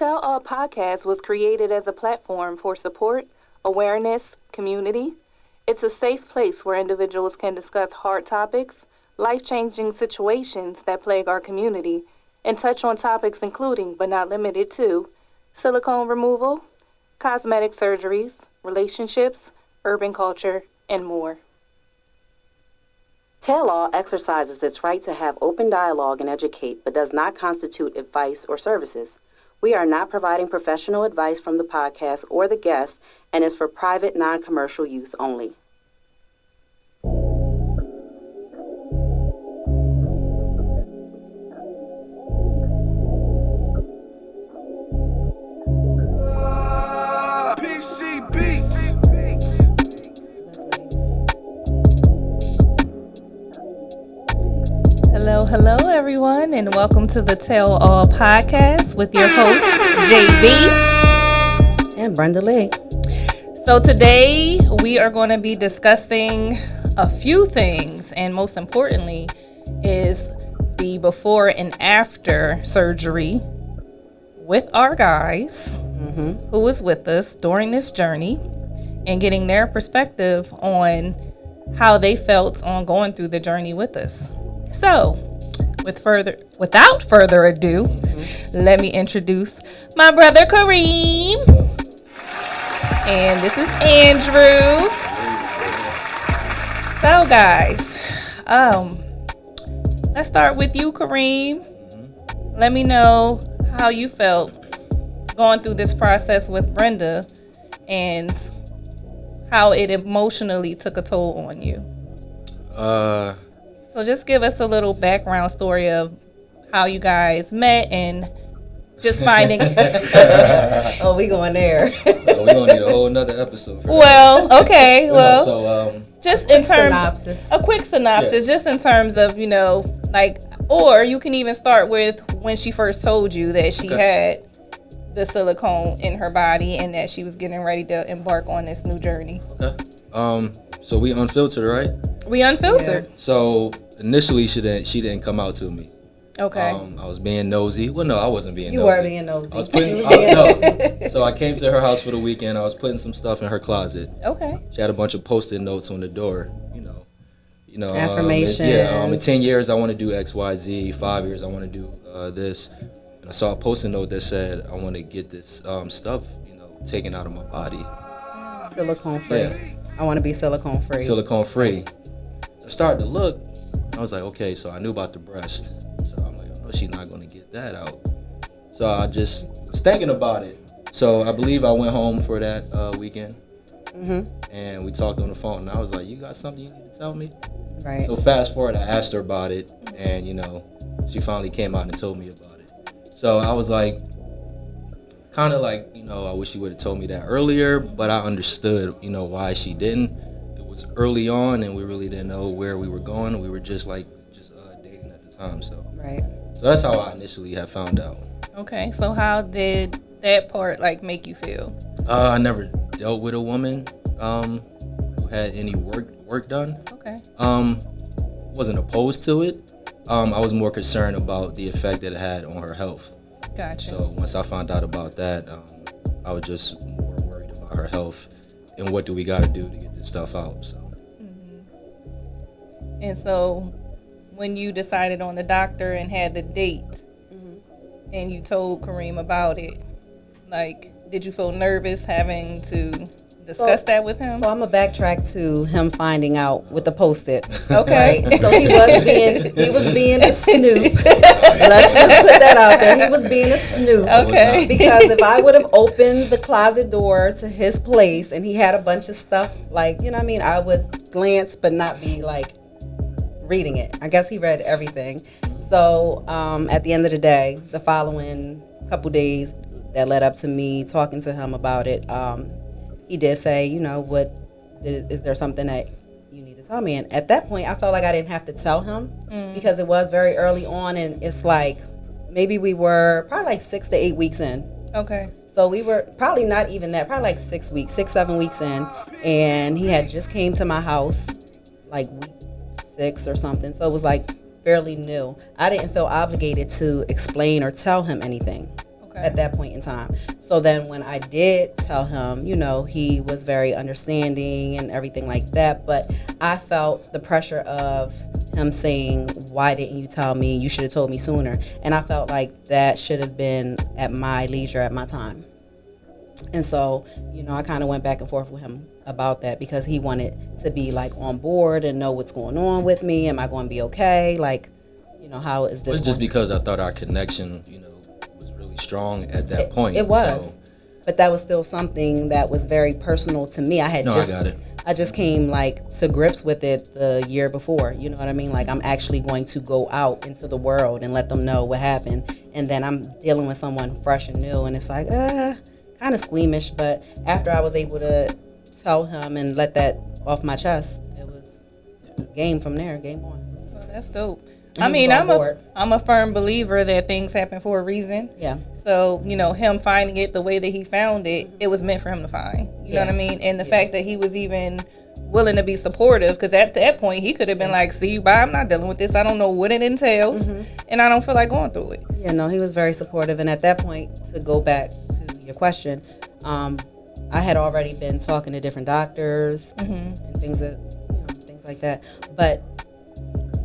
Tell All Podcast was created as a platform for support, awareness, community. It's a safe place where individuals can discuss hard topics, life-changing situations that plague our community, and touch on topics including, but not limited to, silicone removal, cosmetic surgeries, relationships, urban culture, and more. Tell All exercises its right to have open dialogue and educate, but does not constitute advice or services. We are not providing professional advice from the podcast or the guests and is for private, non-commercial use only. PC Beats. Hello, everyone, and welcome to the Tell All Podcast with your host, JB. And Brenda Lee. So today we are going to be discussing a few things, and most importantly is the before and after surgery with our guys who was with us during this journey and getting their perspective on how they felt on going through the journey with us. So, without further ado, let me introduce my brother Kareem. And this is Andrew. So guys, let's start with you, Kareem. Let me know how you felt going through this process with Brenda and how it emotionally took a toll on you. So just give us a little background story of how you guys met and just finding. Oh, we going there. Oh, we're gonna need a whole nother episode. Well, okay. Well, so just in terms, synopsis. a quick synopsis, just in terms of or you can even start with when she first told you that she had the silicone in her body and that she was getting ready to embark on this new journey. Okay. So we unfiltered, right? We unfiltered. Yeah. So initially, she didn't come out to me. Okay. I was being nosy. Well, no, I wasn't being nosy. You were being nosy. I was putting. So I came to her house for the weekend. I was putting some stuff in her closet. Okay. She had a bunch of Post-it notes on the door. You know. Affirmation. In 10 years I want to do X, Y, Z. 5 years I want to do this. And I saw a Post-it note that said I want to get this stuff, taken out of my body. Silicone free. Yeah. I want to be silicone free. Silicone free. So I started to look. I was like, okay, so I knew about the breast. So I'm like, oh, she's not going to get that out. So I just was thinking about it. So I believe I went home for that weekend. And we talked on the phone. And I was like, you got something you need to tell me? Right. So fast forward, I asked her about it. And, she finally came out and told me about it. So I was like, kind of like, I wish she would have told me that earlier, but I understood, why she didn't. It was early on, and we really didn't know where we were going. We were just dating at the time, so. Right. So that's how I initially had found out. Okay. So how did that part make you feel? I never dealt with a woman who had any work done. Okay. Wasn't opposed to it. I was more concerned about the effect that it had on her health. Gotcha. So once I found out about that, I was just more worried about her health and what do we got to do to get this stuff out. So. And so when you decided on the doctor and had the date and you told Kareem about it, did you feel nervous having to discuss that with him? So I'm gonna backtrack to him finding out with the Post-it. Okay. Right? So he was being a snoop. Let's just put that out there. He was being a snoop. Okay. Because if I would have opened the closet door to his place and he had a bunch of stuff, I would glance but not be reading it. I guess he read everything. So at the end of the day, the following couple days that led up to me talking to him about it, he did say, is there something that you need to tell me? And at that point, I felt like I didn't have to tell him because it was very early on, and it's maybe we were probably 6 to 8 weeks in. Okay. So we were probably not even that, probably 7 weeks in, and he had just came to my house week 6 or something. So it was fairly new. I didn't feel obligated to explain or tell him anything. at that point in time. So then when I did tell him, he was very understanding and everything like that. But I felt the pressure of him saying, why didn't you tell me? You should have told me sooner. And I felt like that should have been at my leisure, at my time. And so, I kind of went back and forth with him about that because he wanted to be like on board and know what's going on with me. Am I going to be okay? Like, how is this? It's just because I thought our connection, was really strong at that point. It was. So. But that was still something that was very personal to me. I got it. I just came like to grips with it the year before. You know what I mean? Like I'm actually going to go out into the world and let them know what happened. And then I'm dealing with someone fresh and new. And it's like, kind of squeamish. But after I was able to tell him and let that off my chest, it was game from there, game on. Well, that's dope. I'm a firm believer that things happen for a reason. Yeah. So, him finding it the way that he found it, it was meant for him to find. You know what I mean? And the fact that he was even willing to be supportive, because at that point, he could have been like, see you, bye, I'm not dealing with this. I don't know what it entails, and I don't feel like going through it. Yeah, no, he was very supportive. And at that point, to go back to your question, I had already been talking to different doctors and things like that. But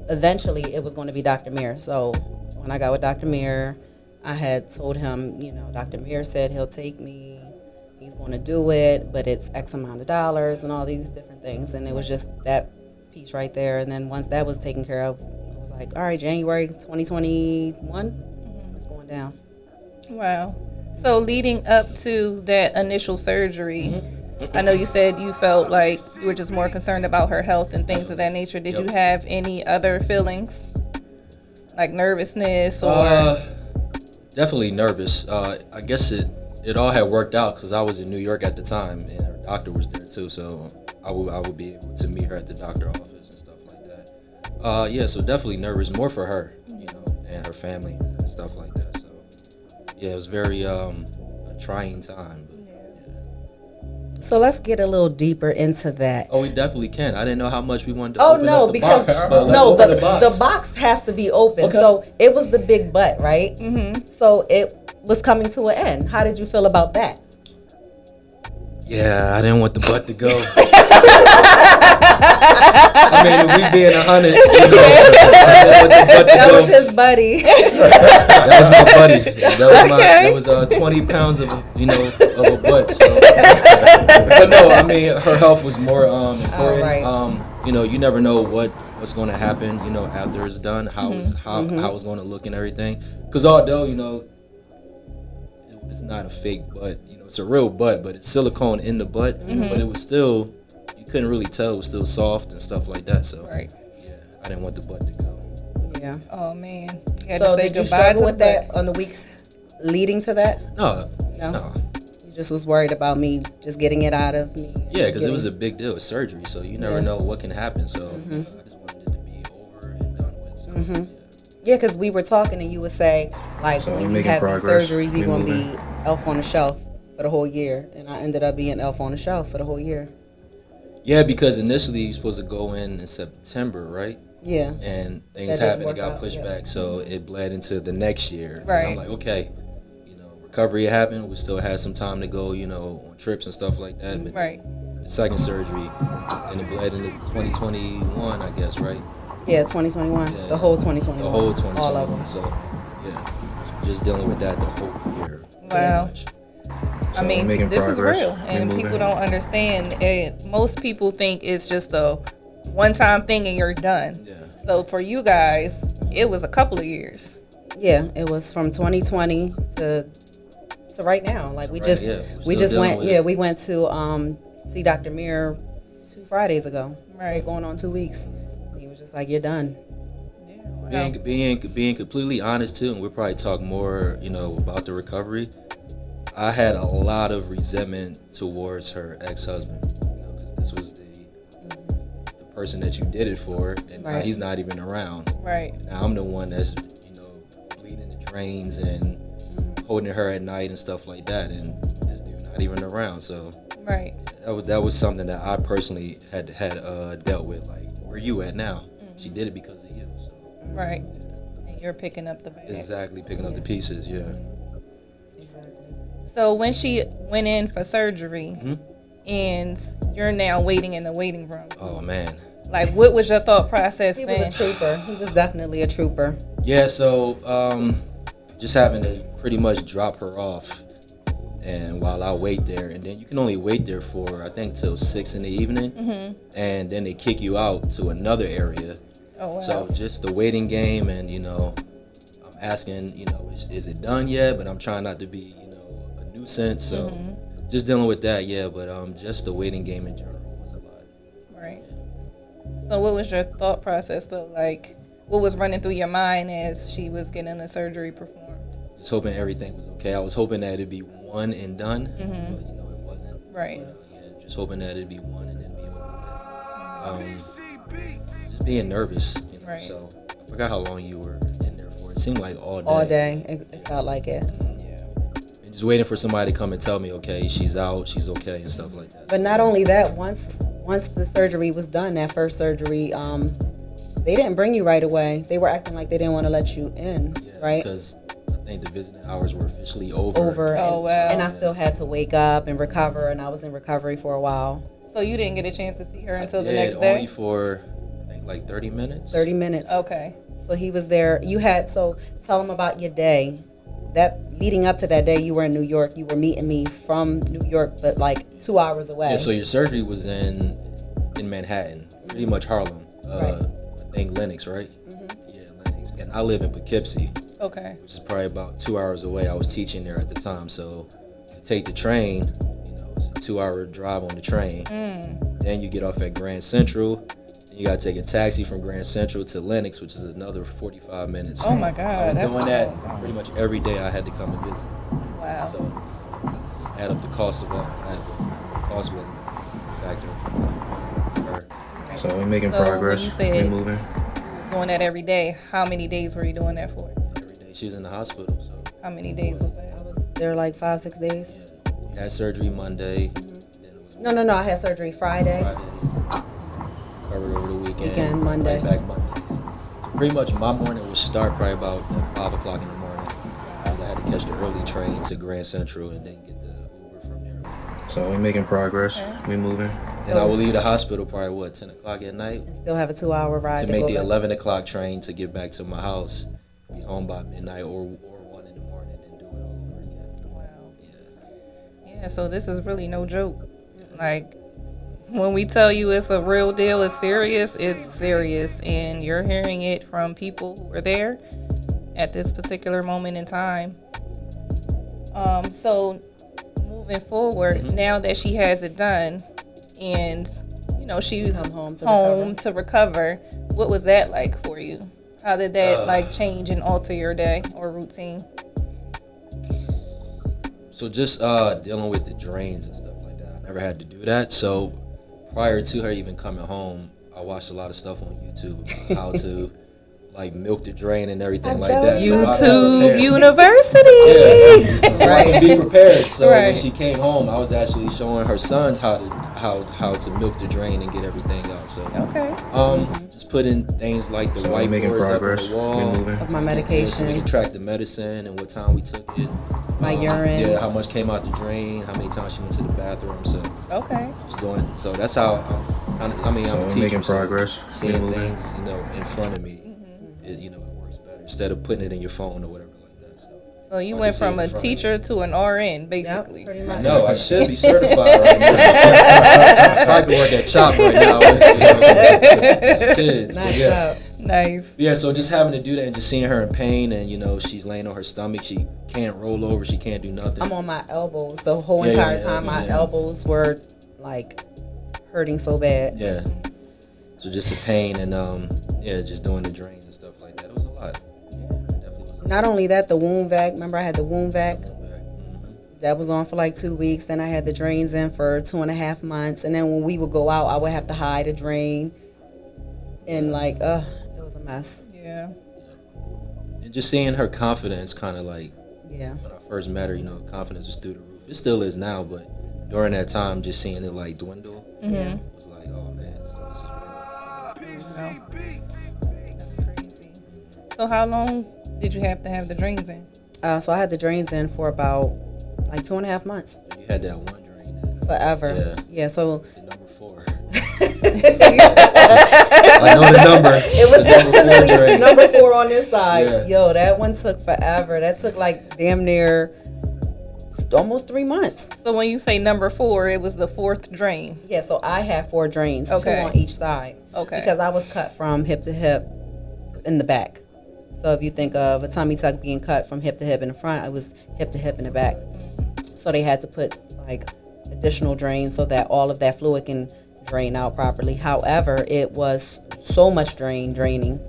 eventually, it was going to be Dr. Meir. So when I got with Dr. Meir, I had told him, Dr. Meir said he'll take me. He's going to do it, but it's X amount of dollars and all these different things. And it was just that piece right there. And then once that was taken care of, it was like, all right, January 2021, it's going down. Wow. So leading up to that initial surgery, I know you said you felt like you were just more concerned about her health and things of that nature. Did you have any other feelings, like nervousness or? Definitely nervous. I guess it all had worked out because I was in New York at the time and her doctor was there too, so I would be able to meet her at the doctor office and stuff like that. So definitely nervous, more for her, and her family and stuff like that. So yeah, it was very a trying time. So let's get a little deeper into that. Oh, we definitely can. I didn't know how much we wanted to open up the box. The box has to be open. Okay. So it was the big butt, right? So it was coming to an end. How did you feel about that? Yeah, I didn't want the butt to go. I mean, if we being 100, that was his buddy. That was my buddy. That was 20 pounds of a butt. So. But no, I mean, her health was more important. Right. You never know what's going to happen. After it's done, how it's going to look and everything. Because although it's not a fake butt, it's a real butt, but it's silicone in the butt. But it was still, you couldn't really tell, it was still soft and stuff like that. So yeah, I didn't want the butt to go. Yeah. Oh man. So did you struggle with that on the weeks leading to that? No. You just was worried about me just getting it out of me. Yeah, because it was a big deal. It's surgery, so you never know what can happen. So I just wanted it to be over and done with. So, yeah, because we were talking and you would say, like, so when you have these surgeries, you're going to be elf on the shelf for the whole year. And I ended up being elf on the shelf for the whole year. Yeah, because initially you're supposed to go in September, right? Yeah. And things happened, it got pushed back, so it bled into the next year. Right. And I'm like, okay, recovery happened. We still had some time to go, on trips and stuff like that. But the second surgery, and it bled into 2021, I guess, right? Yeah, 2021. Yeah. The whole 2021. The whole 2021. All of them. So, yeah, just dealing with that the whole year. Wow. I mean, this is real, and people don't understand. Most people think it's just a one-time thing and you're done. Yeah. So for you guys, it was a couple of years. Yeah, it was from 2020 to right now. Like we just went. Yeah, we went to see Dr. Meir 2 Fridays ago. Right, going on 2 weeks. And he was just like, "You're done." Yeah. Wow. Being completely honest too, and we'll probably talk more, about the recovery. I had a lot of resentment towards her ex-husband, because this was the person that you did it for, and now he's not even around. Right. Now I'm the one that's, bleeding the drains and holding her at night and stuff like that, and this dude not even around. So that was something that I personally had dealt with. Like, where you at now? She did it because of you. So. Right. And you're picking up the bag. Exactly, picking up the pieces. Yeah. So when she went in for surgery, Mhm. and you're now waiting in the waiting room, Oh man. like what was your thought process He was then? a trooper. He was definitely a trooper. Yeah, so just having to pretty much drop her off, and while I wait there, and then you can only wait there for I think till 6 in the evening, and then they kick you out to another area. Oh wow. So just the waiting game, and I'm asking, is it done yet? But I'm trying not to be, a nuisance. So just dealing with that, yeah. But just the waiting game in general was a lot. Right. So what was your thought process though? Like, what was running through your mind as she was getting the surgery performed? Just hoping everything was okay. I was hoping that it'd be one and done, but it wasn't. Right. But, yeah, just hoping that it'd be one and then be over with. Just being nervous, Right. So I forgot how long you were in there for. It seemed like all day. All day. It felt like it. Yeah. And just waiting for somebody to come and tell me, okay, she's out, she's okay, and stuff like that. But not only that, once the surgery was done, that first surgery, they didn't bring you right away. They were acting like they didn't want to let you in, Yeah, right? because I think the visiting hours were officially over. Oh, wow. And I still had to wake up and recover, and I was in recovery for a while. So you didn't get a chance to see her until the Yeah, next day? only for I think like 30 minutes. 30 minutes. Okay. So he was there. So tell him about your day. That leading up to that day, you were in New York. You were meeting me from New York, but like 2 hours away. Yeah, so your surgery was in Manhattan, pretty much Harlem. Right. I think Lenox, right? Yeah, Lenox. And I live in Poughkeepsie, Okay. which is probably about 2 hours away. I was teaching there at the time, so to take the train, it's a 2-hour drive on the train. Then you get off at Grand Central. Then you gotta take a taxi from Grand Central to Lenox, which is another 45 minutes. Oh my I God. was that's doing a that long time. pretty much every day. I had to come and visit. Wow. So add up the cost of that. The cost wasn't a factor. So we're making So when progress. you said- We're moving. Doing that every day. How many days were you doing that for? Every day. She was in the hospital, so How many days was that? I was there like 5-6 days. yeah. We had surgery Monday. Then it was No. I had surgery Friday. Covered over the weekend. Weekend, Monday. Right back Monday. So pretty much my morning would start probably about at 5 o'clock in the morning. 'Cause I had to catch the early train to Grand Central and then get the Uber from there. So we're making progress. We're moving. And I will leave the hospital probably 10 o'clock at night And still have a 2-hour ride to to make go the back. 11 o'clock train to get back to my house. Be home by midnight or 1 in the morning and do it all over again. Wow. Yeah. Yeah, so this is really no joke. Like, when we tell you it's a real deal, it's serious, and you're hearing it from people who were there at this particular moment in time. So moving forward, now that she has it done, and she's Come home to home to recover, what was that like for you? How did that change and alter your day or routine? So just dealing with the drains and stuff like that. I never had to do that. So prior to her even coming home, I watched a lot of stuff on YouTube about how to milk the drain and everything like that. So I was YouTube prepared. University. Yeah, so I could be prepared. So when Right. she came home, I was actually showing her sons how to milk the drain and get everything out. So Okay. just putting things like the whiteboards up on the wall Of my so we medication, can track the medicine and what time we took it. my urine. Yeah, how much came out the drain, how many times she went to the bathroom. So Okay. just doing. So that's how I'm a teacher. making so progress. seeing We're moving. things, in front of me, it works better instead of putting it in your phone or whatever like that. So So you I went can see from it a in front of me. teacher to an RN, basically. Yep, pretty I much. know I should be certified right now. I probably could work at CHOP right now with some kids. But Nice yeah. job. Nice. Yeah, so just having to do that and just seeing her in pain and she's laying on her stomach, she can't roll over, she can't do nothing. I'm on my elbows the whole Yeah, entire yeah, time. My yeah. elbows were like hurting so bad. Yeah. So just the pain and just doing the drains and stuff like that. It was a lot. Yeah, it definitely was a lot. Not only that, the wound vac. Remember, I had the wound vac. Mhm. That was on for like 2 weeks. Then I had the drains in for 2.5 months. And then when we would go out, I would have to hide a drain. And it was a mess. Yeah. And just seeing her confidence kind of Yeah. when I first met her, confidence was through the roof. It still is now, but during that time, just seeing it dwindle, Mhm. was like, oh man, so this is real. That's crazy. So how long did you have to have the drains in? So I had the drains in for about like 2.5 months. You had that one drain. Forever. Yeah, so. The number 4. I know the number. It was definitely number 4 on this side. Yeah. Yo, that one took forever. That took like damn near almost 3 months. So when you say number 4, it was the 4th drain. Yeah, so I had 4 drains, 2 Okay. on each side. Okay. Because I was cut from hip to hip in the back. So if you think of a tummy tuck being cut from hip to hip in the front, it was hip to hip in the back. So they had to put like additional drains so that all of that fluid can drain out properly. However, it was so much draining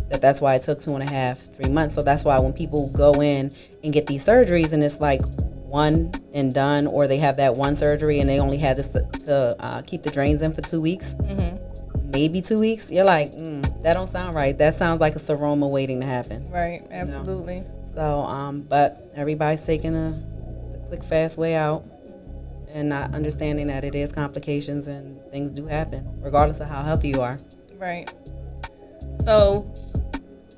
that's why it took 2.5, 3 months. So that's why when people go in and get these surgeries and it's like one and done, or they have that one surgery and they only had this to keep the drains in for 2 weeks, maybe 2 weeks, you're like, that don't sound right. That sounds like a seroma waiting to happen. Right, absolutely. You know? So, but everybody's taking the quick, fast way out and not understanding that it is complications and things do happen, regardless of how healthy you are. Right. So,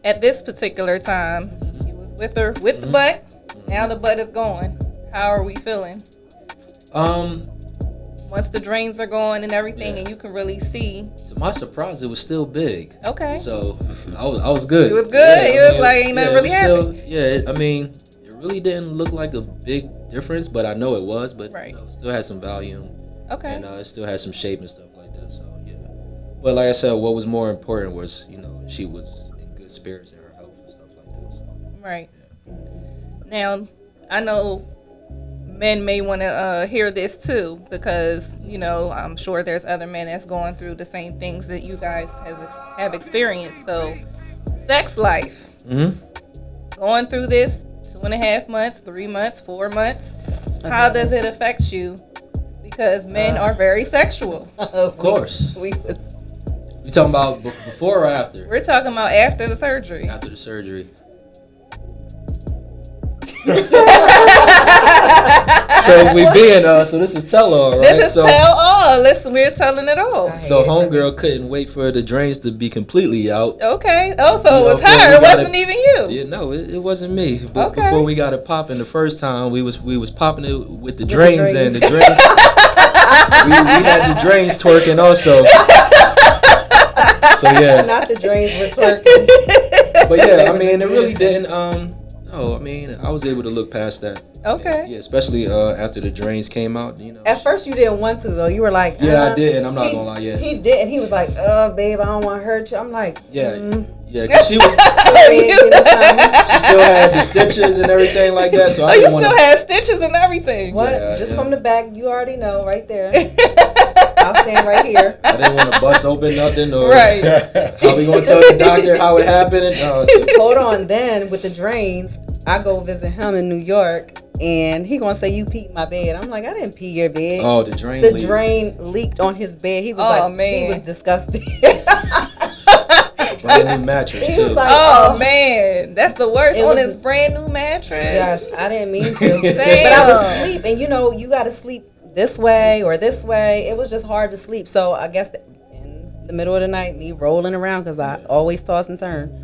at this particular time, you was with her with the butt. Now the butt is gone. How are we feeling? Once the drains are gone and everything, and you can really see. To my surprise, it was still big. Okay. So I was good. It was good. It was like ain't nothing really happened. It really didn't look like a big difference, but I know it was. But right. It still had some volume. Okay. And it still had some shape and stuff like that. So yeah. But like I said, what was more important was she was in good spirits and her health and stuff like that. So, right. Yeah. Now I know men may want to hear this too, because I'm sure there's other men that's going through the same things that you guys have experienced. So, sex life, going through this 2.5 months, 3 months, 4 months. How does it affect you? Because men are very sexual. Of course. You talking about before or after? We're talking about after the surgery. After the surgery. So we being so this is tell all, right? This is tell all. Listen, we're telling it all. So homegirl couldn't wait for the drains to be completely out. Okay. Oh, so it was her. It wasn't even you. Yeah, no, it wasn't me. But okay. Before we got it popping the first time, we was popping it with the drains and the drains. we had the drains twerking also. So yeah. Not the drains were twerking. But yeah, I mean, it really didn't. No, I mean, I was able to look past that. Okay. Yeah, especially after the drains came out, At first, you didn't want to, though. You were like, yeah, I did, and I'm not gonna lie, yeah. He did, and he was like, babe, I don't want to hurt you. I'm like, yeah, because she was, she still had the stitches and everything like that, so I didn't want to. You still had stitches and everything. What? Yeah, Just from the back, you already know, right there. I'll stand right here. I didn't want to bust open nothing, or right. How we gonna tell the doctor how it happened? And, hold on, then with the drains, I go visit him in New York, and he gonna say, you peed my bed. I'm like, I didn't pee your bed. Oh, the drain. The drain leaked on his bed. He was man. He was disgusted. Brand new mattress too. Like, oh man, that's the worst on his brand new mattress. Yes, I didn't mean to. Damn. But I was asleep, and you got to sleep this way or this way. It was just hard to sleep. So I guess in the middle of the night, me rolling around because I always toss and turn.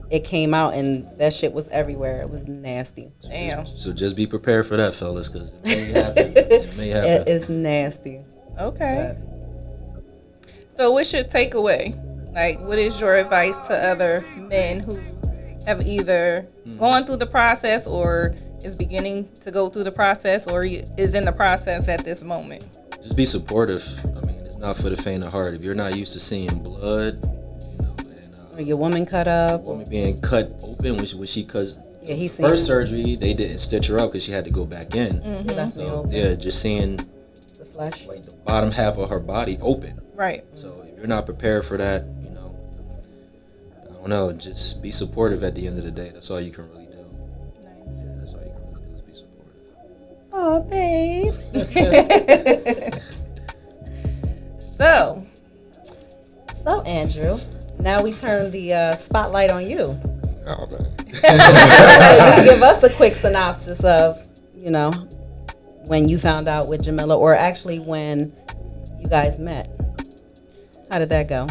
It came out and that shit was everywhere. It was nasty. Damn. So just be prepared for that, fellas, because it may happen. It may happen. It is nasty. Okay. So what's your takeaway? Like, what is your advice to other men who have either gone through the process or is beginning to go through the process or is in the process at this moment? Just be supportive. I mean, it's not for the faint of heart. If you're not used to seeing blood, or your woman cut up. Woman being cut open when she cause he first surgery, they didn't stitch her up because she had to go back in. So, just seeing the flesh, like the bottom half of her body open. Right. So if you're not prepared for that, I don't know. Just be supportive at the end of the day. That's all you can really do. Nice. Yeah, that's all you can really do is be supportive. Oh, babe. So Andrew. Now we turn the spotlight on you. Oh, man. You can give us a quick synopsis of, when you found out with Jamila, or actually when you guys met. How did that go?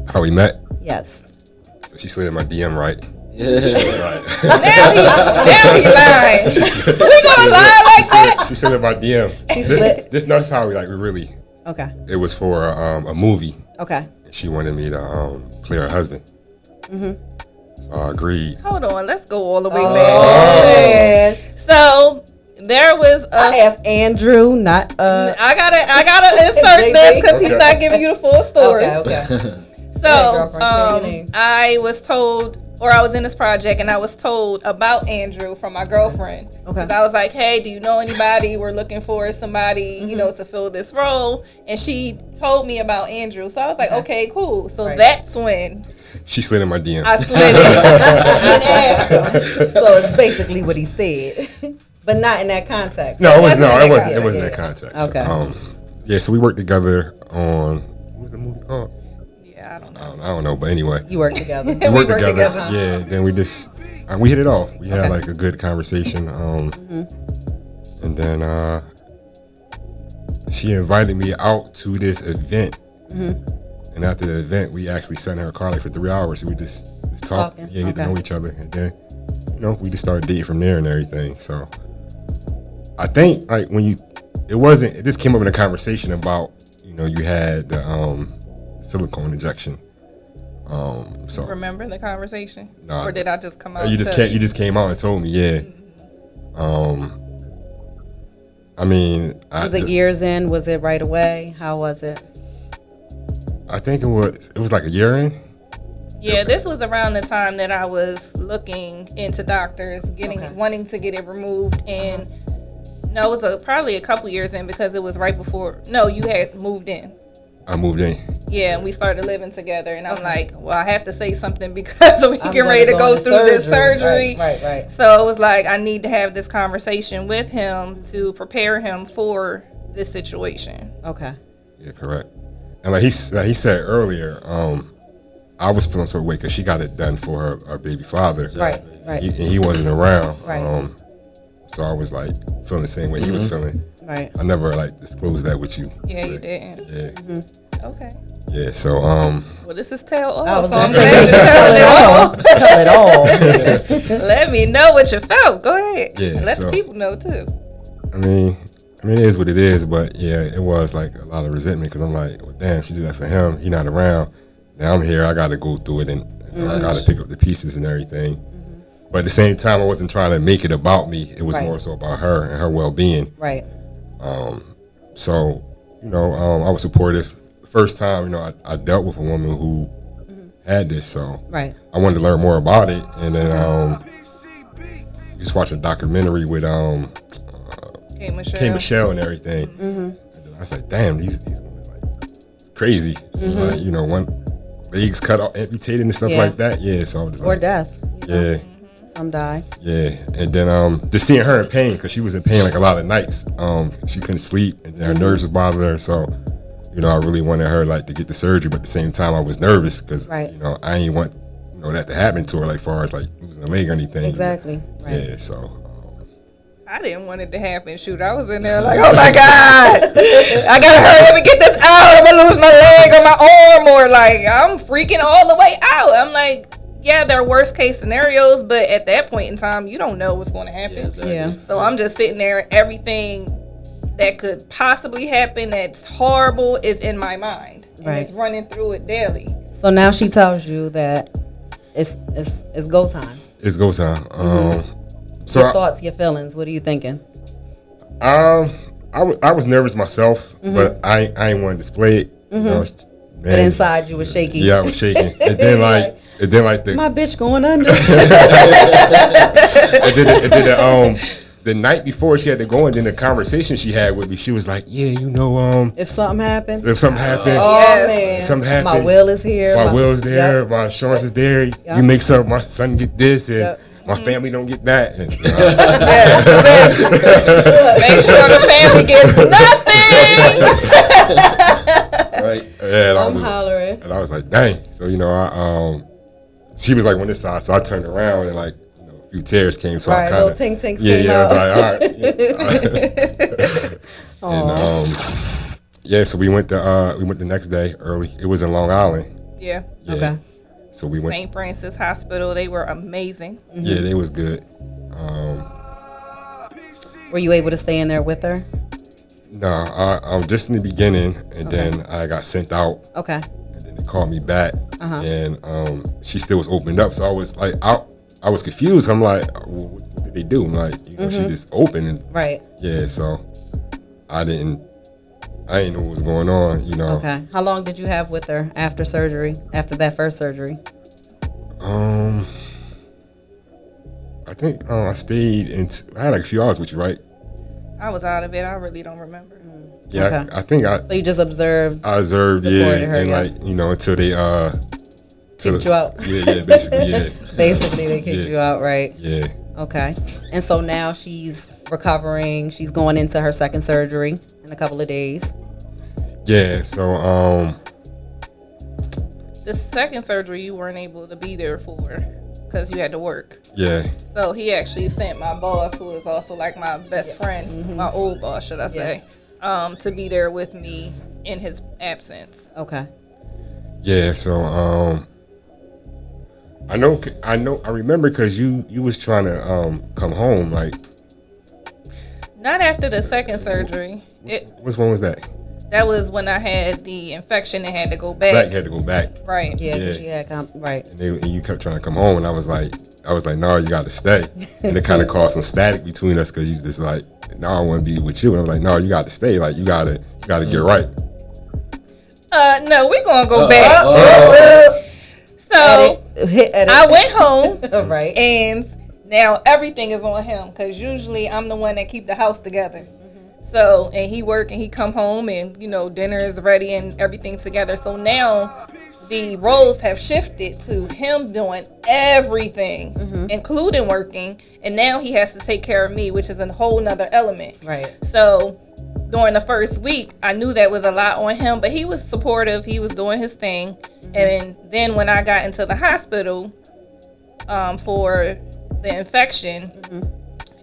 How we met? Yes. So she slid in my DM, right? Yeah. Right. Now he lying. We gonna lie like She slid in my DM. She slid. This notice how we really. Okay. It was for a movie. Okay. She wanted me to play her husband. So I agreed. Hold on, let's go all the way Oh, back. man. So there was I asked Andrew, not I gotta insert JB. this because he's Okay. not giving you the full story. Okay. So girlfriend, say your name. I was told, or I was in this project, and I was told about Andrew from my girlfriend. Okay. 'Cause I was like, hey, do you know anybody? We're looking for somebody, you know, to fill this role. And she told me about Andrew. So I was like, okay, cool. So Right. that's when She slid in my DM. I slid in and asked him. So it's basically what he said, but not in that context. No, it wasn't. wasn't No, in it wasn't. that It wasn't context. that context. Okay. Yeah. So we worked together on what was the movie called? Yeah, I don't know. I don't know, but anyway, You work together. we worked worked together. together. Yeah. Then we just we hit it off. We had Okay. like a good conversation. And then she invited me out to this event. And after the event, we actually sat in her car like for 3 hours. We just talked, Talking. get to Okay. know each other, and then we just started dating from there and everything. So I think like it just came up in a conversation about you had the silicone injection. So Remember the conversation? No, Or did I just come out? you to- just came out and told me, yeah. I mean, Was it years in? Was it right away? How was it? I think it was like a year in. Yeah, this was around the time that I was looking into doctors, wanting to get it removed, and no, it was probably a couple years in because it was right before. No, you had moved in. I moved in. Yeah, and we started living together, and I'm like, well, I have to say something because we I'm get ready to gonna go into through this surgery. Right. So it was like I need to have this conversation with him to prepare him for this situation. Okay. Yeah, correct. And like he said earlier, I was feeling sort of way because she got it done for her baby father. Right. And he wasn't around. Right. So I was like feeling the same way he was feeling. Right. I never like disclosed that with you. Yeah, you but, didn't. Yeah. Okay. Yeah. So Well, this is tell all. I was So gonna I'm say, glad to tell it all. Tell it all. Let me know what you felt. Go ahead. Yeah, Let so- the people know too. I mean, it is what it is. But yeah, it was like a lot of resentment because I'm like, well, damn, she did that for him. He not around. Now I'm here. I got to go through it and I got to pick up the pieces and everything. But at the same time, I wasn't trying to make it about me. It was Right. more so about her and her well-being. Right. So, I was supportive. The first time, I dealt with a woman who had this, so Right. I wanted to learn more about it. And then just watched a documentary with Okay, Michelle. K. Michelle and everything. And I was like, damn, these women like it's crazy. Like, one legs cut off, amputated and stuff Yeah. like that. Yeah, so I was just Or like, death. yeah. Some die. Yeah, and then just seeing her in pain because she was in pain like a lot of nights. She couldn't sleep, and her nerves was bothering her. So, I really wanted her like to get the surgery, but at the same time, I was nervous because Right. I ain't want that to happen to her, like far as like losing a leg or anything. Exactly. Right. Yeah, so I didn't want it to happen. Shoot, I was in there like, oh my God, I gotta hurry up and get this out. I'm gonna lose my leg or my arm, or like I'm freaking all the way out. I'm like, yeah, there are worst case scenarios, but at that point in time, you don't know what's going to happen. Yeah, exactly. Yeah. So I'm just sitting there. Everything that could possibly happen that's horrible is in my mind, and Right. it's running through it daily. So now she tells you that it's go time. it's go time. So Your thoughts, your feelings. What are you thinking? I was nervous myself, but I ain't want to display it. But inside you was shaky. Yeah, I was shaking, and then like the My bitch going under. the night before she had to go, and then the conversation she had with me, she was like, yeah, If something happened. if something happened, Oh Yes. man. Something happened. My will is here. my will's there, Yep. my insurance is there, Yep. you make sure my son get this, and Yep. my family don't get that. And, Make sure the family gets nothing. Right. and I'm hollering. I was like, dang. So, she was like on this side, so I turned around and like, a few tears came. So Right, I kind little of, tink-tinks yeah, came yeah, out. I was like, all right. And, yeah, so we went the next day early. It was in Long Island. Yeah. Yeah. Okay. So we went. St. Francis Hospital, they were amazing. Yeah, they was good. Were you able to stay in there with her? No, I was just in the beginning, and then I got sent out. Okay. And then they called me back, and she still was opened up. So I was like, I was confused. I'm like, what did they do? I'm like, she just opened. And, right. Yeah, so I didn't know what was going on, Okay. How long did you have with her after surgery, after that first surgery? I think I stayed I had like a few hours with you, right? I was out of it. I really don't remember. Yeah, Okay. I think So you just observed. I observed, supported her, and yeah. like, until they Kicked you out. Yeah, basically, yeah. Basically, they kicked you out, right? Yeah. Okay. And so now she's recovering. She's going into her second surgery in a couple of days. Yeah, so The second surgery you weren't able to be there for because you had to work. yeah. So he actually sent my boss, who is also like my best friend, my old boss, should I say, to be there with me in his absence. Okay. Yeah, so I remember because you was trying to come home, like. Not after the second surgery. Which one was that? That was when I had the infection and had to go back. Back, had to go back. Right. Yeah, because she had right. And you kept trying to come home, and I was like, no, you got to stay. And it kind of caused some static between us because you just like, no, I want to be with you. And I was like, no, you got to stay. Like, you gotta get right. No, we're gonna go back. So Edit. I went home, Right. and now everything is on him because usually I'm the one that keep the house together. So, and he work and he come home and, dinner is ready and everything's together. So now the roles have shifted to him doing everything, including working. And now he has to take care of me, which is a whole nother element. Right. So during the first week, I knew that was a lot on him, but he was supportive. He was doing his thing. And then when I got into the hospital for the infection,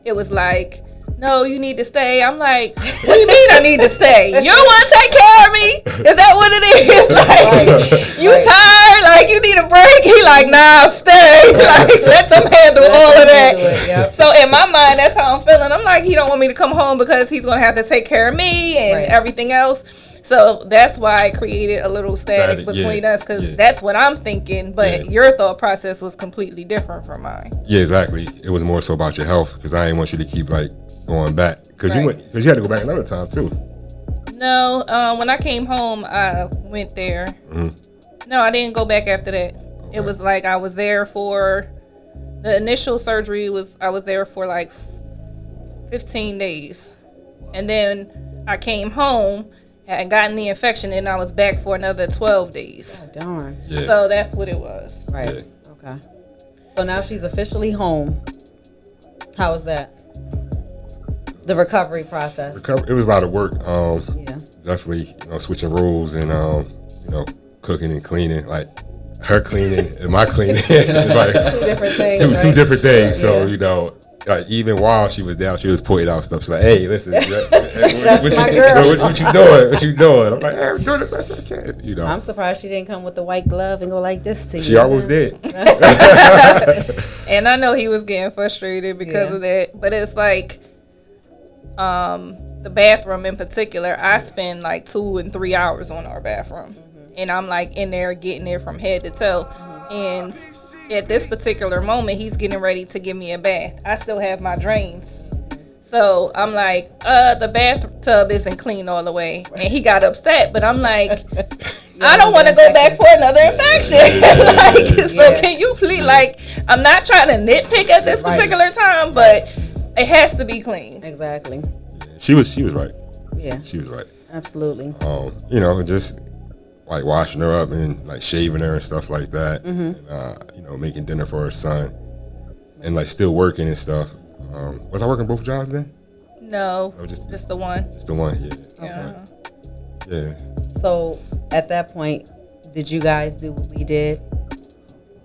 it was like, no, you need to stay. I'm like, what do you mean I need to stay? You don't want to take care of me? Is that what it is? Like, you tired? Like, you need a break? He like, nah, stay. Like, let them handle all of that. So in my mind, that's how I'm feeling. I'm like, he don't want me to come home because he's going to have to take care of me and everything else. So that's why I created a little static between us because that's what I'm thinking. But your thought process was completely different from mine. Yeah, exactly. It was more so about your health because I didn't want you to keep like going back because you had to go back another time too. No, when I came home, I went there. No, I didn't go back after that. Okay. It was like I was there for the initial surgery. I was there for like 15 days, and then I came home. Had gotten the infection and I was back for another 12 days. Oh, darn. Yeah. So that's what it was. Right. Yeah. Okay. So now she's officially home. How was that? The recovery process. It was a lot of work. Yeah. Definitely, switching roles and cooking and cleaning. Like her cleaning and my cleaning. Like, two different things. Two different things. So like even while she was down, she was pointing out stuff. She's like, "Hey, listen, what you doing? What you doing?" I'm like, "Hey, I'm doing the best I can." I'm surprised she didn't come with the white glove and go like this to you. She almost did. And I know he was getting frustrated because of that. But it's like, the bathroom in particular, I spend like 2 and 3 hours on our bathroom, and I'm like in there getting it from head to toe, and at this particular moment, he's getting ready to give me a bath. I still have my drains. So I'm like, the bathtub isn't clean all the way. And he got upset, but I'm like, I don't want to go back for another infection. So can you please, I'm not trying to nitpick at this particular time, but it has to be clean. Exactly. She was right. Yeah. She was right. Absolutely. Just like washing her up and like shaving her and stuff like that. And, making dinner for her son and like still working and stuff. Was I working both jobs then? No, just the one. Just the one, yeah. Okay. Yeah. So at that point, did you guys do what we did?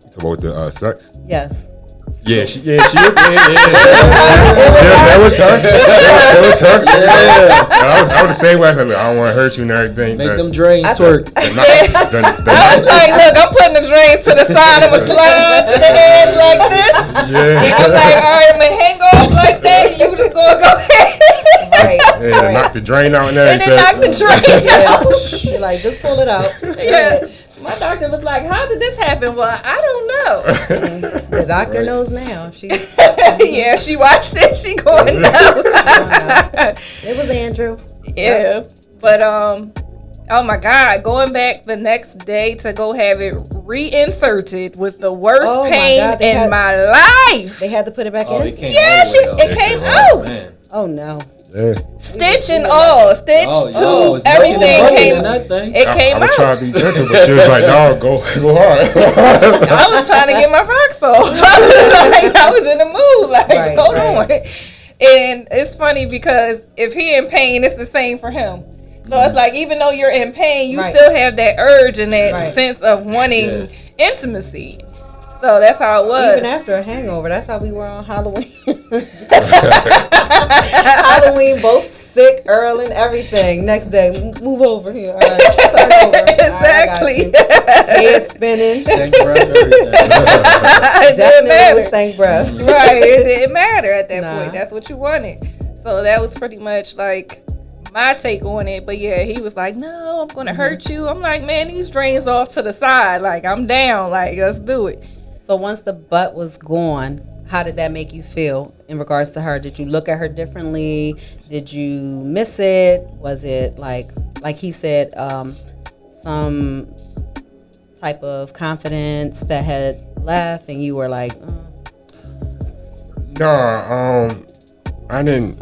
You talk about the sex? Yes. Yeah, she was. Yeah. That was her. That was her. Yeah. I was the same way. I don't want to hurt you and everything. Make them drains twerk. I was like, look, I'm putting the drains to the side. I'm going to slide to the edge like this. Yeah. And I'm like, all right, I'm going to hang off like that. And you just going to go ahead. knocked the drain out and And everything. then knock the drain out. You're like, just pull it out. Yeah. My doctor was like, how did this happen? Well, I don't know. The doctor knows now. If she, Yeah, she watched it. She going no. it was Andrew. Yeah. But oh my God, going back the next day to go have it reinserted was the worst Oh my pain God, in my life. They had to put it back Oh, in. it came Yeah, all the way out. it came out. Man. Oh no. Yeah. Stitch and all, stitch Oh, too. it's Everything nothing but came. in that thing. It came I was out. trying to be gentle, but she was like, "No, go hard." I was trying to get my rocks off. I was in the mood. Like, Right, hold right. on. And it's funny because if he in pain, it's the same for him. So it's like, even though you're in pain, you Right. still have that urge and that Right. sense of wanting intimacy. So that's how it was. Even after a hangover, that's how we were on Halloween. Halloween, both sick, Earl, and everything. Next day, move over here. All right, turn over. Exactly. All right, I got you. Head spinning. Stank breath, everything. It didn't Definitely was matter. stank breath. Right. It didn't matter at that Nah. point. That's what you wanted. So that was pretty much like my take on it. But yeah, he was like, no, I'm going to hurt you. I'm like, man, these drains off to the side. Like, I'm down. Like, let's do it. So once the butt was gone, how did that make you feel in regards to her? Did you look at her differently? Did you miss it? Was it like he said, some type of confidence that had left and you were like, No, I didn't.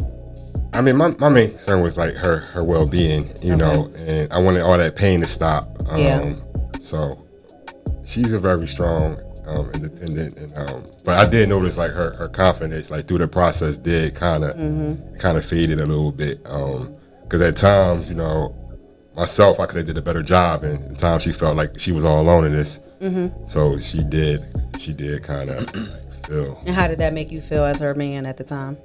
I mean, my main concern was like her well-being, you know, and I wanted all that pain to stop. Yeah. So she's a very strong, independent, and but I did notice like her confidence, like through the process, did kind of faded a little bit. Because at times, you know, myself, I could have did a better job, and at times she felt like she was all alone in this. So she did kind of feel. and how did that make you feel as her man at the time?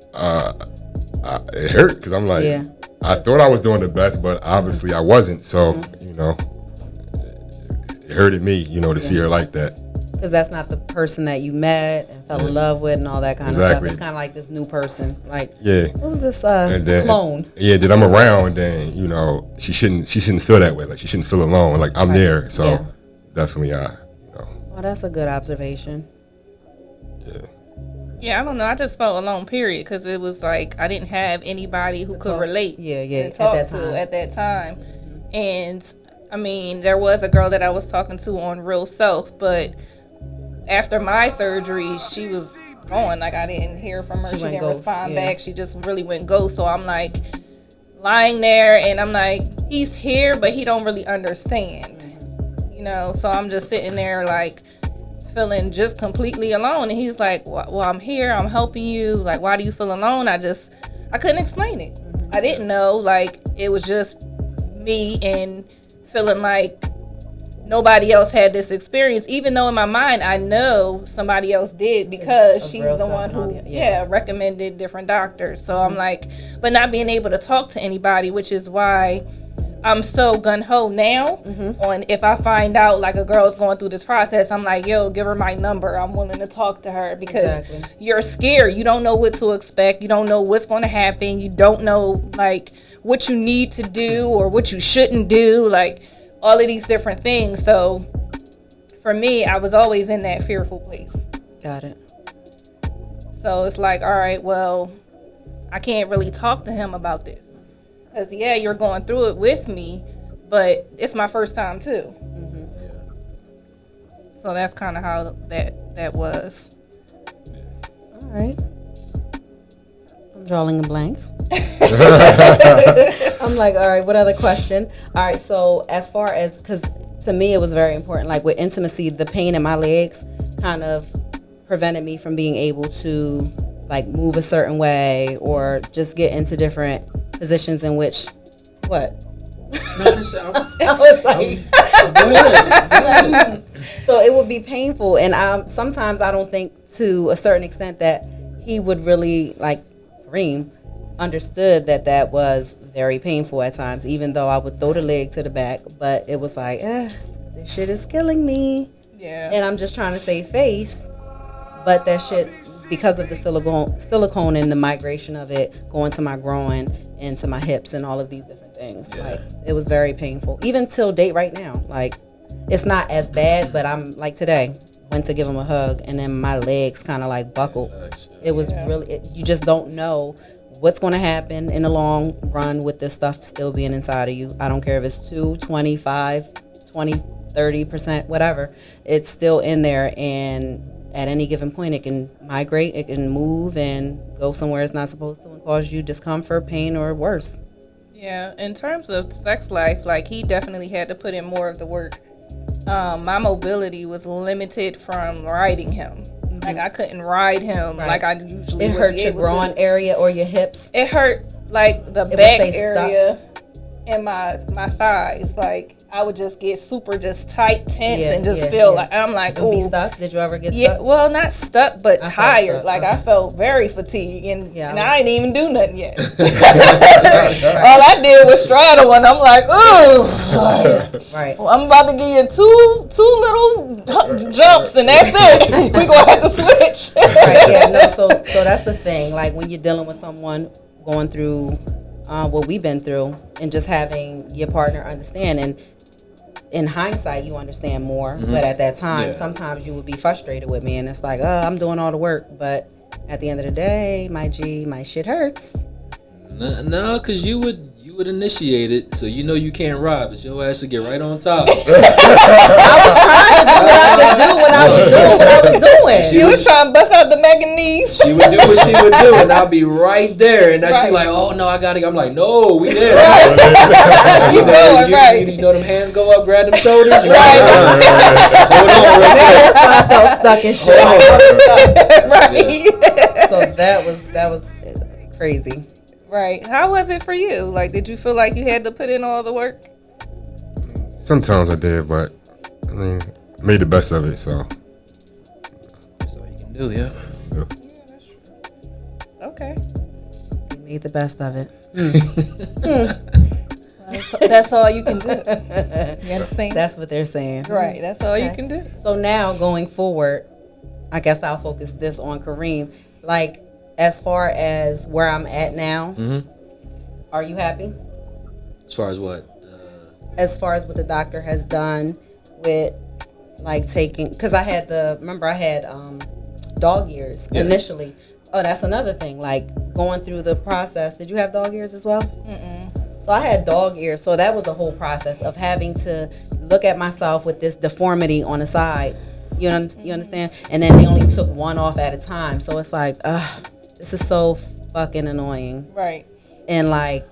It hurt because I'm like, Yeah. I thought I was doing the best, but obviously I wasn't. So, you know, it hurted me, you know, to see her like that. Because that's not the person that you met and fell in love with and all that kind of Exactly. stuff. It's kind of like this new person. Like, Yeah. who's this And then, clone? yeah, then I'm around, then, you know, she shouldn't feel that way. Like, she shouldn't feel alone. Like, I'm there. So, Yeah. definitely, you know, Well, that's a good observation. yeah. Yeah, I don't know. I just felt alone, period, because it was like I didn't have anybody who could talk. relate. Yeah, and at talk that to time. at that time. And I mean, there was a girl that I was talking to on Real Self, but after my surgery, she was gone. Like, I didn't hear from her. She She went didn't ghost, respond yeah. back. She just really went ghost. So I'm like lying there, and I'm like, he's here, but he don't really understand. You know, so I'm just sitting there like feeling just completely alone. And he's like, well, I'm here, I'm helping you. Like, why do you feel alone? I couldn't explain it. I didn't know. Like, it was just me and feeling like nobody else had this experience, even though in my mind I know somebody else did because Of she's Real the Self one and all who that, yeah. recommended different doctors. So I'm like, but not being able to talk to anybody, which is why I'm so gung-ho now on if I find out like a girl's going through this process, I'm like, yo, give her my number. I'm willing to talk to her because Exactly. you're scared. You don't know what to expect. You don't know what's going to happen. You don't know like what you need to do or what you shouldn't do, like all of these different things. So for me, I was always in that fearful place. Got it. So it's like, all right, well, I can't really talk to him about this. Because, yeah, you're going through it with me, but it's my first time, too. So that's kind of how that was. All right. I'm drawing a blank. I'm like, all right, what other question? All right, so as far as, because to me it was very important, like with intimacy, the pain in my legs kind of prevented me from being able to like move a certain way or just get into different positions in which, what? No, this, I was like, go ahead. so it would be painful, and sometimes I don't think to a certain extent that he would really like Kareem understood that was very painful at times, even though I would throw the leg to the back, but it was like, this shit is killing me. Yeah. And I'm just trying to save face, but that shit, because of the silicone and the migration of it going to my groin and to my hips and all of these different things. Yeah. Like, it was very painful. Even till date right now. Like, it's not as bad, but I'm like today, went to give him a hug and then my legs kind of like buckled. It was really, you just don't know what's going to happen in the long run with this stuff still being inside of you. I don't care if it's 2, 25, 20, 30%, whatever. It's still in there, and at any given point, it can migrate, it can move and go somewhere it's not supposed to and cause you discomfort, pain, or worse. Yeah, in terms of sex life, like he definitely had to put in more of the work. My mobility was limited from riding him. Like I couldn't ride him like I usually would. It hurt your groin area or your hips? It hurt like the back area and my thighs. Like I would just get super just tight, tense, and just feel like I'm like, ooh. Be stuck? Did you ever get stuck? Yeah, well, not stuck, but tired. Like I felt very fatigued, and I didn't even do nothing yet. All I did was straddle, and I'm like, ooh, right. Well, I'm about to give you two little jumps, and that's it. We're gonna have to switch. Right? Yeah. No. So that's the thing. Like when you're dealing with someone going through what we've been through, and just having your partner understand. And in hindsight, you understand more, but at that time, sometimes you would be frustrated with me, and it's like, oh, I'm doing all the work, but at the end of the day, my shit hurts. No, because you would initiate it, so you know you can't ride, but your ass would get right on top. I was trying to do what I was doing what I was doing. She was trying to bust out the Megan knees. She would do what she would do, and I'll be right there, and now she like, oh no, I gotta. I'm like, no, we there. Right. You know them hands go up, grab them shoulders. Right. Hold on, That's why I felt stuck and shit. Right. So that was crazy. Right. How was it for you? Like, did you feel like you had to put in all the work? Sometimes I did, but I mean, I made the best of it. So that's all you can do, yeah. Okay. You made the best of it. That's all you can do. You understand? That's what they're saying. Right. That's all you can do. So now going forward, I guess I'll focus this on Kareem. Like, as far as where I'm at now, are you happy? As far as what? As far as what the doctor has done with, like, taking, because I had dog ears initially. Oh, that's another thing. Like, going through the process. Did you have dog ears as well? So I had dog ears. So that was a whole process of having to look at myself with this deformity on the side. You understand? And then they only took one off at a time. So it's like, this is so fucking annoying. Right. And like,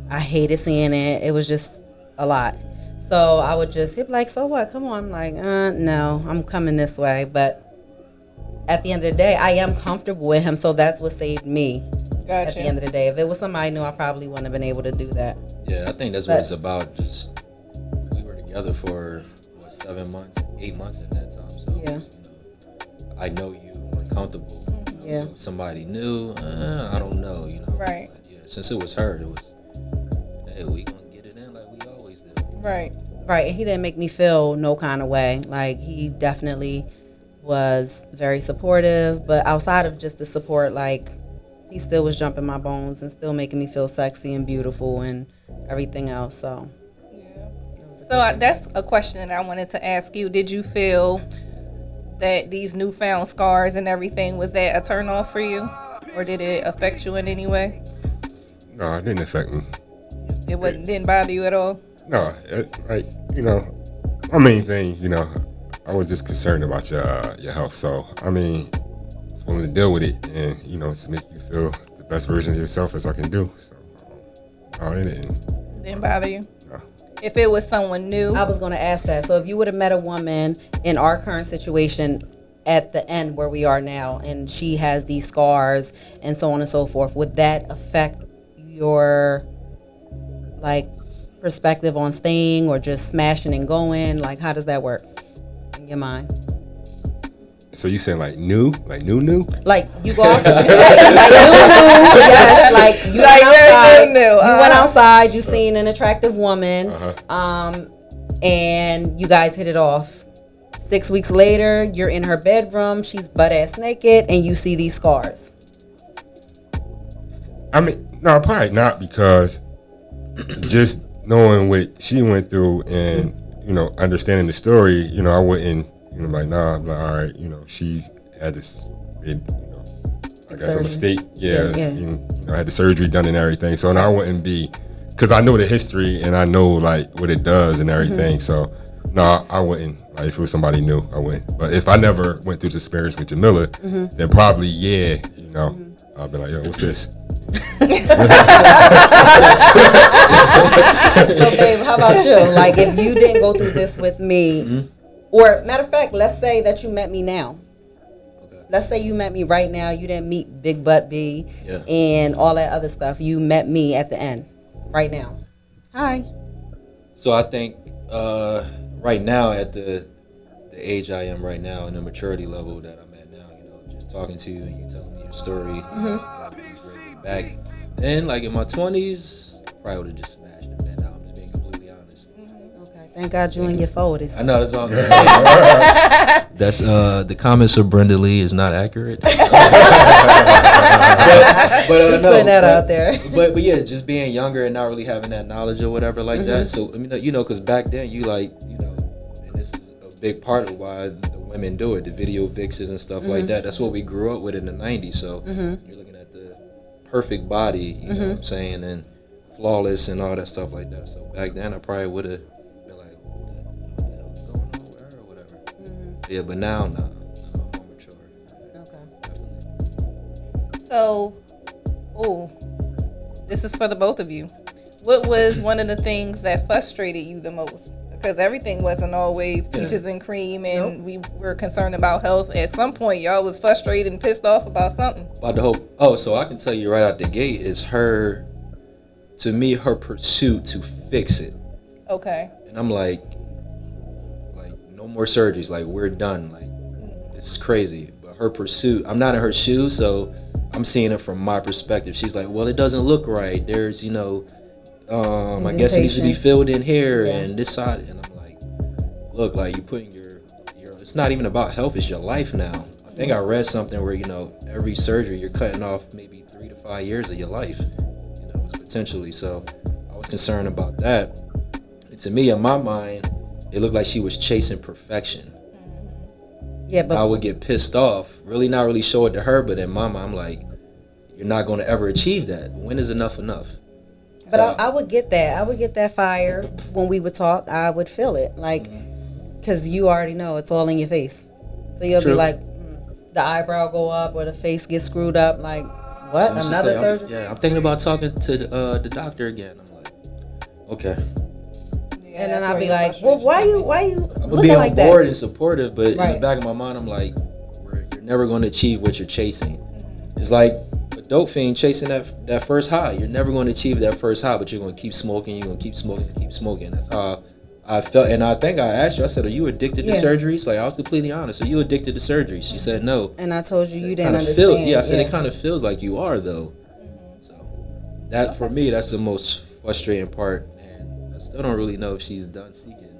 I hated seeing it. It was just a lot. So I would just hit like, so what? Come on. I'm like, no, I'm coming this way. But at the end of the day, I am comfortable with him. So that's what saved me. Gotcha. At the end of the day. If it was somebody new, I probably wouldn't have been able to do that. Yeah, I think that's what it's about. Just, we were together for, 7 months, 8 months at that time. So, I know you were comfortable. Somebody new, I don't know, Right. But since it was her, it was, hey, we gonna get it in like we always do. Right. Right. And he didn't make me feel no kind of way. Like, he definitely was very supportive, but outside of just the support, like, he still was jumping my bones and still making me feel sexy and beautiful and everything else. So that's a question that I wanted to ask you. Did you feel that these newfound scars and everything, was that a turn off for you? Or did it affect you in any way? no, it didn't affect me. It didn't bother you at all? No, my main thing, I was just concerned about your health. So I mean, just wanted to deal with it and to make you feel the best version of yourself as I can do. So it didn't bother you? No. If it was someone new? I was going to ask that. So if you would have met a woman in our current situation at the end where we are now, and she has these scars and so on and so forth, would that affect your, like, perspective on staying or just smashing and going? Like, how does that work in your mind? So you saying like new? Like new? Like, you go outside, yes, like you like went outside, new. You went outside, you seen an attractive woman, and you guys hit it off. 6 weeks later, you're in her bedroom, she's butt-ass naked, and you see these scars. I mean, no, probably not, because just knowing what she went through and, you know, understanding the story, you know, I wouldn't, you know, like, nah, I'm like, all right, you know, she had this big, you know, I guess a mistake. Yeah. You know, had the surgery done and everything. So now I wouldn't be, because I know the history and I know, like, what it does and everything. So, no, I wouldn't. Like, if it was somebody new, I wouldn't. But if I never went through the experience with Jamila, then probably, you know, I'll be like, yo, what's this? So, babe, how about you? Like, if you didn't go through this with me, or matter of fact, let's say that you met me now. Okay. Let's say you met me right now. You didn't meet Big Butt B and all that other stuff. You met me at the end, right now. Hi. So I think right now, at the age I am right now, and the maturity level that I'm at now, you know, just talking to you and you telling me your story, back then, like in my 20s, probably would have just smashed it, man. Now I'm just being completely honest. Okay, thank God you in your 40s. I know, that's what I'm saying. That's the comments of Brenda Lee is not accurate. but just putting that out there. But yeah, just being younger and not really having that knowledge or whatever like that. So I mean, you know, because back then you like, you know, and this is a big part of why the women do it, the video vixens and stuff like that. That's what we grew up with in the 90s. So you're looking at the perfect body, you know what I'm saying, and flawless and all that stuff like that. So back then I probably would have been like, what the hell's going on with her or whatever. Yeah, but now, I'm more mature. Okay. Definitely. So, this is for the both of you. What was one of the things that frustrated you the most? Because everything wasn't always peaches and cream, and we were concerned about health. At some point, y'all was frustrated and pissed off about something. About the whole, so I can tell you right out the gate is her, to me, her pursuit to fix it. Okay. And I'm like, no more surgeries. Like, we're done. Like, this is crazy. But her pursuit, I'm not in her shoes, so I'm seeing it from my perspective. She's like, well, it doesn't look right. There's, you know, I guess it needs to be filled in here and this side. And I'm like, look, like, you're putting your, it's not even about health, it's your life now. I think I read something where, you know, every surgery you're cutting off maybe 3 to 5 years of your life, you know, potentially. So I was concerned about that. And to me, in my mind, it looked like she was chasing perfection. Yeah, but I would get pissed off, really not really show it to her, but in my mind, I'm like, you're not going to ever achieve that. When is enough enough? But so, I would get that. I would get that fire when we would talk. I would feel it, like, because you already know it's all in your face. So you'll be like, the eyebrow go up or the face gets screwed up. Like, what? So another surgery? I'm thinking about talking to the doctor again. I'm like, okay. Yeah, and then I'll be like, well, why you I'm gonna be on board and supportive, but in the back of my mind, I'm like, you're never going to achieve what you're chasing. It's like a dope fiend chasing that first high. You're never going to achieve that first high, but you're going to keep smoking. You're going to keep smoking and keep smoking. That's how I felt. And I think I asked you, I said, are you addicted to surgeries? Like, I was completely honest. Are you addicted to surgeries? She said no. And I told you didn't understand. I said it kind of feels like you are, though. So that, for me, that's the most frustrating part. And I still don't really know if she's done seeking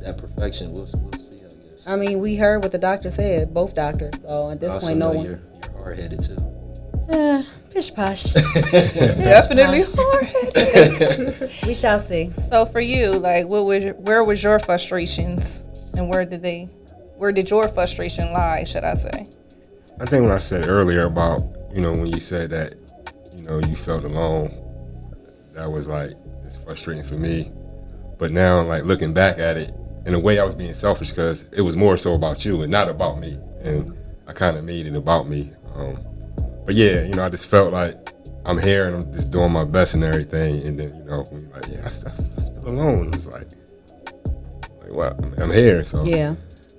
that perfection. We'll see, I guess. I mean, we heard what the doctor said, both doctors. So at this point, no one. You're hard-headed, too. Pish posh. Definitely hard-headed. We shall see. So for you, like, where was your frustrations, and where did your frustration lie? Should I say? I think what I said earlier about, you know, when you said that, you know, you felt alone, that was like, it's frustrating for me. But now, like, looking back at it, in a way, I was being selfish because it was more so about you and not about me, and I kind of made it about me. But yeah, you know, I just felt like I'm here and I'm just doing my best and everything. And then, you know, when you're like, yeah, I'm still alone. It's like well, I'm here. So yeah,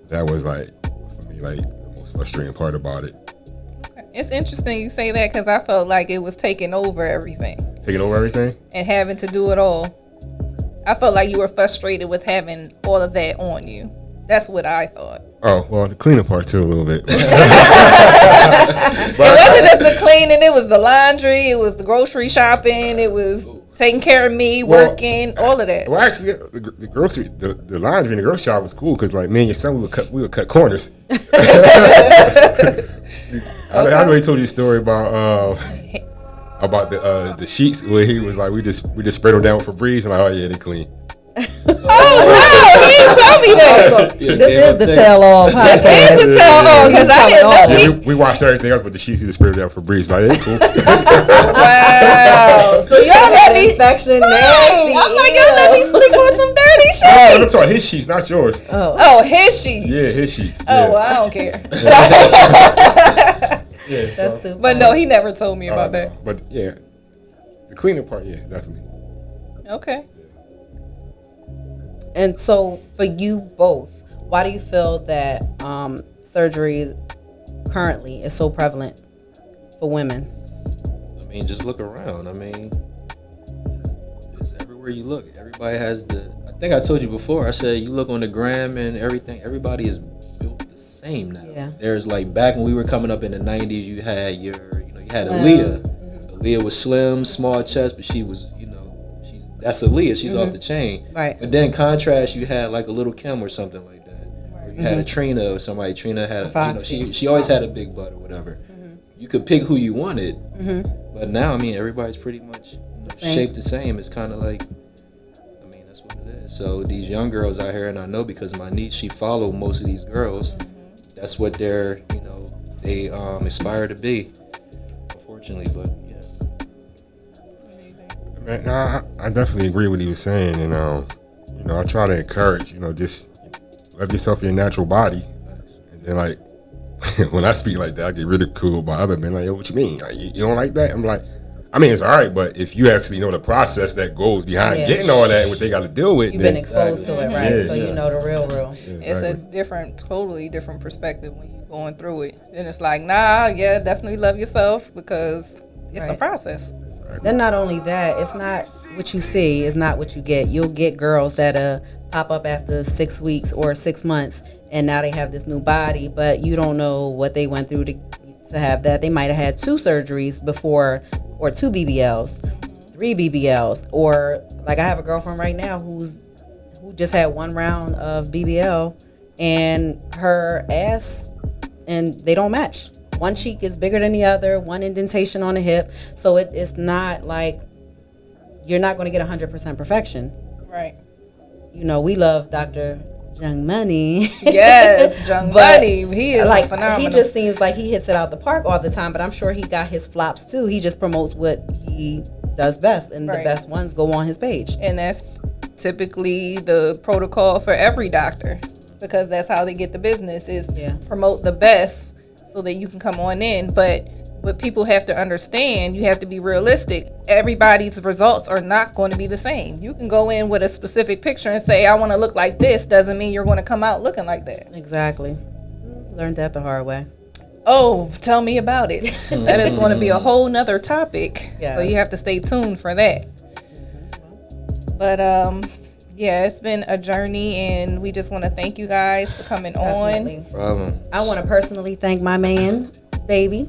that was like, for me, like the most frustrating part about it. It's interesting you say that because I felt like it was taking over everything. Taking over everything? And having to do it all. I felt like you were frustrated with having all of that on you. That's what I thought. Oh, well, the cleaning part too, a little bit. It wasn't just the cleaning, it was the laundry, it was the grocery shopping, it was taking care of me, working, all of that. Well, actually, the grocery, the laundry and the grocery shop was cool because, like, me and your son, we would cut corners. I already told you a story about about the sheets where he was like, we just sprayed them down with Febreze, and like, oh yeah, they clean. Oh no, he didn't tell me that. This is the tell-all podcast. This is the tell-all because I didn't know. Yeah, we watched everything else, but the sheets, we just sprayed them down with Febreze. Like, yeah, cool. Wow. So y'all let me. Inspection Right. nasty. I'm like, y'all let me sleep on some dirty Oh, sheets. I'm talking his sheets, not yours. Oh, his sheets. Yeah, his sheets. Oh, Yeah. well, I don't care. Yeah, That's so, super. But no, he never told me about that. no. But yeah, the cleaning part, yeah, definitely. Okay. And so, for you both, why do you feel that surgery currently is so prevalent for women? I mean, just look around. I mean, it's everywhere you look. Everybody has I think I told you before. I said you look on the gram and everything. Everybody is built the same now. Yeah. There's like back when we were coming up in the '90s, you had you had Aaliyah. Aaliyah was slim, small chest, but she was, that's Aaliyah. She's off the chain. Right. But then contrast, you had like a Little Kim or something like that. Or you had a Trina or somebody. Trina had, she always had a big butt or whatever. You could pick who you wanted. But now, I mean, everybody's pretty much shaped the same. It's kind of like, I mean, that's what it is. So these young girls out here, and I know because my niece, she followed most of these girls. That's what they're, they aspire to be. Unfortunately, but yeah. Man, I definitely agree with what he was saying, and I try to encourage, just love yourself in your natural body, and then like when I speak like that, I get ridiculed by other men. Like, yo, what you mean? Like, you don't like that? I'm like, I mean, it's all right, but if you actually know the process that goes behind getting all that, what they got to deal with, You've then, been exposed to it, right? Yeah, So you know the real. It's a totally different perspective when you're going through it. And it's like, definitely love yourself because it's a process. Then not only that, it's not what you see, it's not what you get. You'll get girls that pop up after 6 weeks or 6 months, and now they have this new body, but you don't know what they went through to have that. They might have had 2 surgeries before, or 2 BBLs, 3 BBLs, or like I have a girlfriend right now who just had 1 round of BBL, and her ass, and they don't match. One cheek is bigger than the other, one indentation on the hip. So it's not like you're not going to get 100% perfection. Right. We love Dr. Young Money. Yes, Young Money. He is like phenomenal. He just seems like he hits it out the park all the time, but I'm sure he got his flops too. He just promotes what he does best, and the best ones go on his page. And that's typically the protocol for every doctor, because that's how they get the business is promote the best so that you can come on in. But what people have to understand, you have to be realistic. Everybody's results are not going to be the same. You can go in with a specific picture and say, I want to look like this. Doesn't mean you're going to come out looking like that. Exactly. Learned that the hard way. Oh, tell me about it. That is going to be a whole nother topic. Yes. So you have to stay tuned for that. But it's been a journey, and we just want to thank you guys for coming on. Problem. I want to personally thank my man, baby.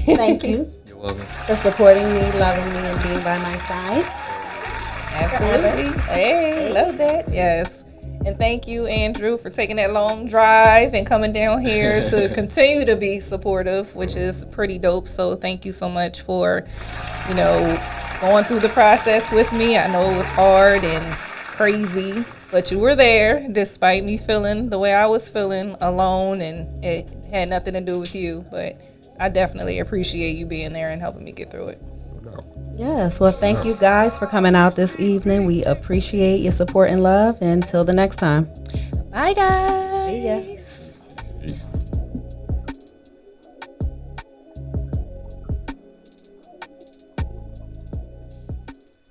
Thank you. You're welcome. For supporting me, loving me, and being by my side. Absolutely. Hey, love that. Yes. And thank you, Andrew, for taking that long drive and coming down here to continue to be supportive, which is pretty dope. So thank you so much for, going through the process with me. I know it was hard and crazy, but you were there despite me feeling the way I was feeling alone, and it had nothing to do with you. But I definitely appreciate you being there and helping me get through it. Yes, well, thank you guys for coming out this evening. We appreciate your support and love. Until the next time. Bye, guys. See ya. Peace.